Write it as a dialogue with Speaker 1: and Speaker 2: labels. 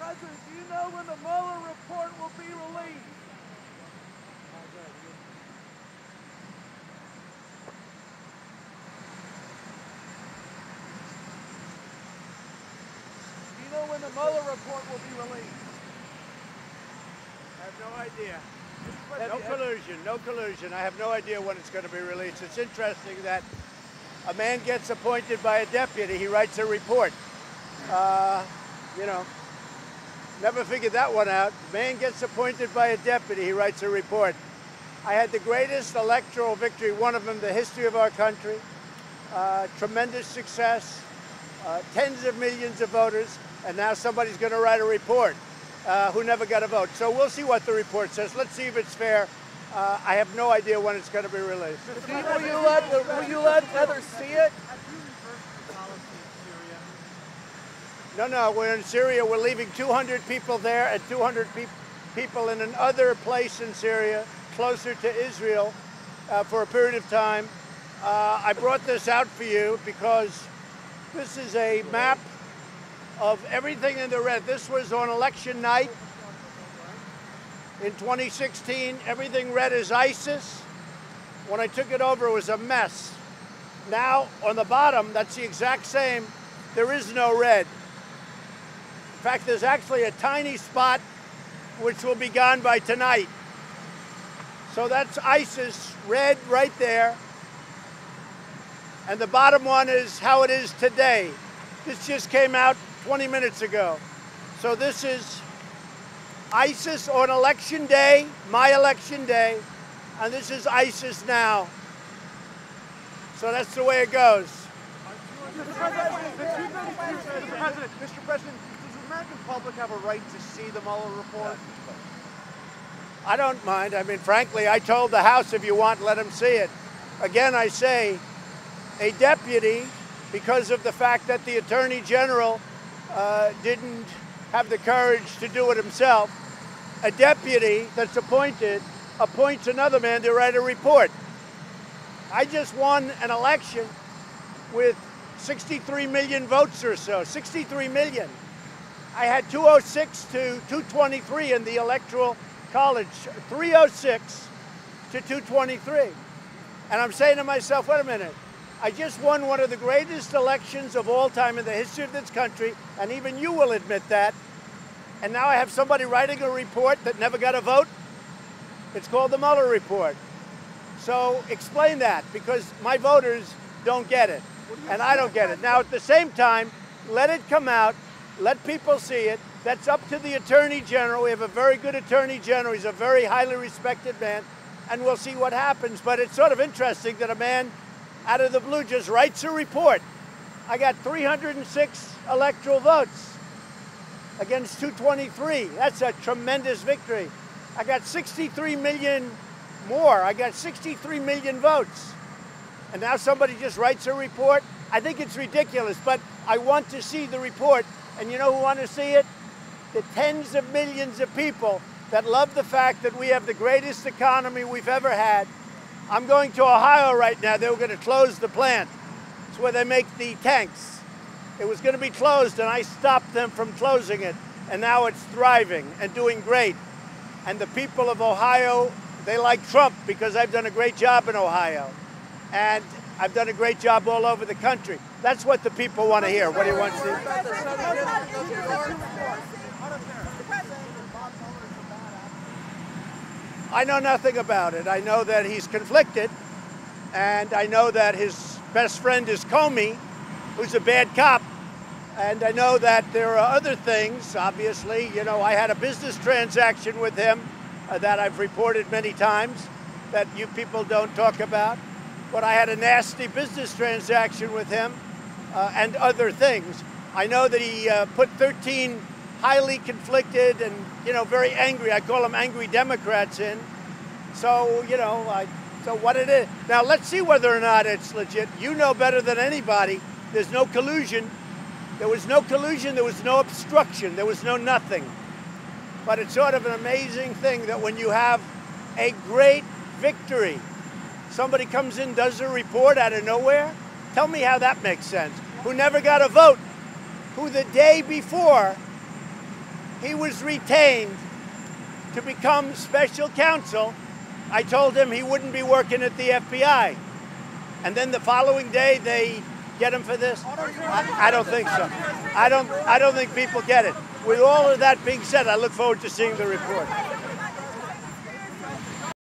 Speaker 1: President, do you know when the Mueller report will be released? Do you know when the Mueller report will be released?
Speaker 2: I have no idea. No collusion, no collusion. I have no idea when it's going to be released. It's interesting that a man gets appointed by a deputy, he writes a report. You know, never figured that one out. Man gets appointed by a deputy, he writes a report. I had the greatest electoral victory, one of them, the history of our country. Tremendous success, tens of millions of voters, and now somebody's going to write a report who never got a vote. So we'll see what the report says. Let's see if it's fair. I have no idea when it's going to be released.
Speaker 1: Will you let others see it?
Speaker 2: No, we're in Syria. We're leaving 200 people there and 200 people in another place in Syria, closer to Israel, for a period of time. I brought this out for you because this is a map of everything in the red. This was on election night in 2016. Everything red is ISIS. When I took it over, it was a mess. Now, on the bottom, that's the exact same. There is no red. In fact, there's actually a tiny spot which will be gone by tonight. So that's ISIS, red right there. And the bottom one is how it is today. This just came out 20 minutes ago. So this is ISIS on election day, my election day, and this is ISIS now. So that's the way it goes.
Speaker 1: Mr. President, does the American public have a right to see the Mueller report?
Speaker 2: I don't mind. I mean, frankly, I told the House, if you want, let them see it. Again, I say, a deputy, because of the fact that the Attorney General didn't have the courage to do it himself, a deputy that's appointed appoints another man to write a report. I just won an election with 63 million votes or so, 63 million. I had 206 to 223 in the Electoral College, 306 to 223. And I'm saying to myself, wait a minute, I just won one of the greatest elections of all time in the history of this country, and even you will admit that. And now I have somebody writing a report that never got a vote. It's called the Mueller report. So explain that, because my voters don't get it, and I don't get it. Now, at the same time, let it come out, let people see it. That's up to the Attorney General. We have a very good Attorney General. He's a very highly respected man, and we'll see what happens. But it's sort of interesting that a man out of the blue just writes a report. I got 306 electoral votes against 223. That's a tremendous victory. I got 63 million more. I got 63 million votes. And now somebody just writes a report. I think it's ridiculous, but I want to see the report. And you know who want to see it? The tens of millions of people that love the fact that we have the greatest economy we've ever had. I'm going to Ohio right now. They were going to close the plant. It's where they make the tanks. It was going to be closed, and I stopped them from closing it. And now it's thriving and doing great. And the people of Ohio, they like Trump because I've done a great job in Ohio. And I've done a great job all over the country. That's what the people want to hear. What do you want to see? I know nothing about it. I know that he's conflicted, and I know that his best friend is Comey, who's a bad cop, and I know that there are other things, obviously. You know, I had a business transaction with him that I've reported many times that you people don't talk about, but I had a nasty business transaction with him and other things. I know that he put 13 highly conflicted and, you know, very angry, I call them angry Democrats in. So, you know, so what it is. Now, let's see whether or not it's legit. You know better than anybody. There's no collusion. There was no collusion. There was no obstruction. There was no nothing. But it's sort of an amazing thing that when you have a great victory, somebody comes in, does a report out of nowhere. Tell me how that makes sense. Who never got a vote, who the day before he was retained to become special counsel, I told him he wouldn't be working at the FBI. And then the following day, they get him for this? I don't think so. I don't think people get it. With all of that being said, I look forward to seeing the report.